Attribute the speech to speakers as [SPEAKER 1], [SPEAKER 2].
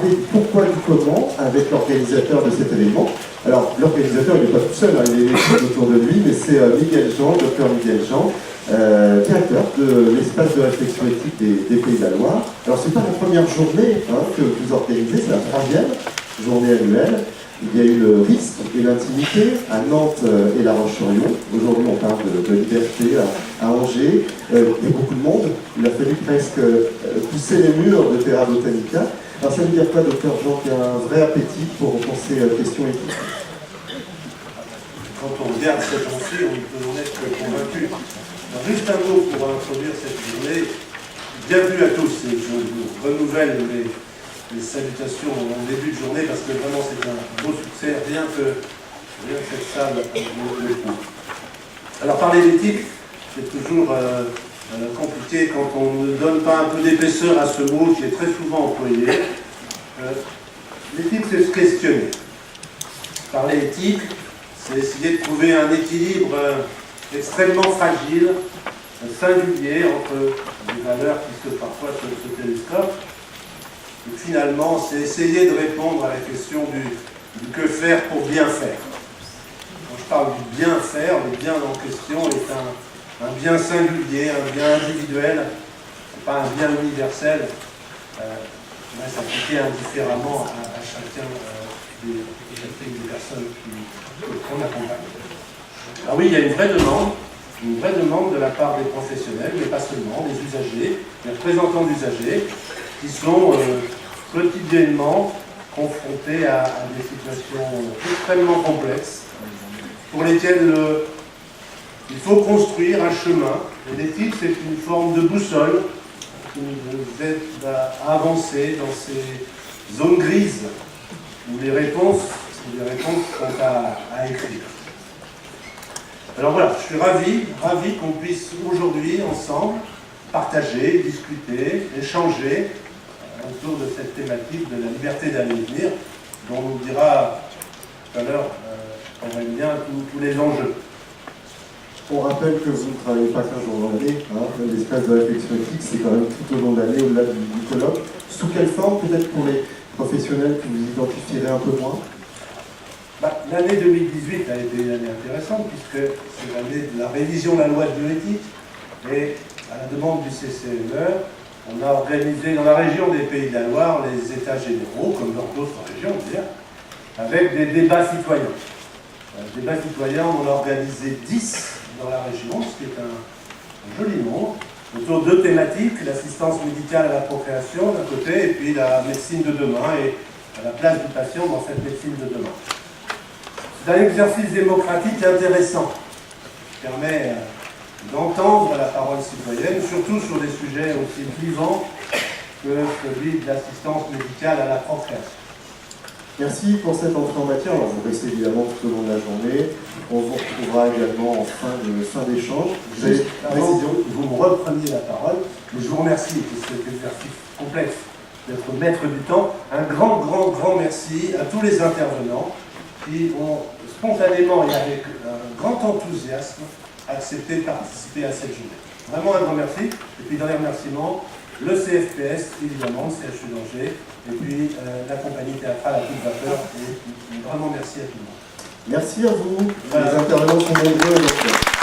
[SPEAKER 1] parler du pourquoi du comment avec l'organisateur de cet événement. Alors, l'organisateur, il n'est pas tout seul, hein, il y a une équipe autour de lui, mais c'est Miguel Jean, docteur Miguel Jean, directeur de l'espace de réflexion éthique des Pays de la Loire. Alors, c'est pas la première journée que vous organisez, c'est la troisième journée annuelle. Il y a eu le risque et l'intimité à Nantes et La Roche-sur-Yon. Aujourd'hui, on parle de liberté à Angers. Il y a beaucoup de monde. Il a fallu presque pousser les murs de Terra Botanica. Alors, ça veut dire quoi, docteur Jean, qu'il y a un vrai appétit pour penser questions éthiques?
[SPEAKER 2] Quand on regarde cette pensée, on ne peut en être que convaincu. Alors, juste un mot pour introduire cette journée. Bienvenue à tous. Et je vous renouvelle les salutations en début de journée parce que vraiment c'est un beau succès, rien que cette salle le prouve. Alors parler d'éthique, c'est toujours compliqué quand on ne donne pas un peu d'épaisseur à ce mot qui est très souvent employé. L'éthique, c'est se questionner. Parler éthique, c'est essayer de trouver un équilibre extrêmement fragile, singulier entre des valeurs qui parfois se télescopent. Et finalement, c'est essayer de répondre à la question du que faire pour bien faire. Quand je parle du bien faire, le bien en question est un bien singulier, un bien individuel, c'est pas un bien universel, qui va s'appliquer indifféremment à chacun des personnes qu'on accompagne. Ah oui, il y a une vraie demande de la part des professionnels, mais pas seulement, des usagers, des représentants d'usagers, qui sont quotidiennement confrontés à des situations extrêmement complexes, pour lesquelles il faut construire un chemin. Et l'éthique, c'est une forme de boussole qui nous aide à avancer dans ces zones grises, où les réponses sont à écrire. Alors voilà, je suis ravi qu'on puisse aujourd'hui, ensemble, partager, discuter, échanger autour de cette thématique de la liberté d'aller et venir, dont on nous dira tout à l'heure, on aime bien tous les enjeux.
[SPEAKER 1] On rappelle que vous ne travaillez pas qu'un jour dans l'année, l'espace de réflexion éthique, c'est quand même tout au long de l'année, au-delà du colloque. Sous quelle forme, peut-être pour les professionnels que vous identifierez un peu moins?
[SPEAKER 2] L'année 2018 a été une année intéressante, puisque c'est l'année de la révision de la loi de bioéthique, et à la demande du CCME, on a organisé dans la région des Pays de la Loire les états généraux, comme dans d'autres régions, avec des débats citoyens. Débats citoyens, on en a organisé 10 dans la région, ce qui est un joli nombre, autour de deux thématiques, l'assistance médicale à la procréation d'un côté, et puis la médecine de demain, et la place du patient dans cette médecine de demain. C'est un exercice démocratique intéressant, qui permet d'entendre la parole citoyenne, surtout sur des sujets aussi clivants que celui de l'assistance médicale à la procréation.
[SPEAKER 1] Merci pour cette entrée en matière. Alors, vous restez évidemment tout au long de la journée. On vous retrouvera également en fin d'échange.
[SPEAKER 2] Vous me repreniez la parole, mais je vous remercie pour cet exercice complexe d'être maître du temps. Un grand merci à tous les intervenants qui ont spontanément et avec un grand enthousiasme accepté de participer à cette journée. Vraiment un grand merci. Et puis dans les remerciements, le CFPS, évidemment, le CHU d'Angers, et puis la compagnie théâtrale à toute vapeur. Et vraiment merci à tout le monde.
[SPEAKER 1] Merci à vous. Voilà. Les intervenants sont nombreux.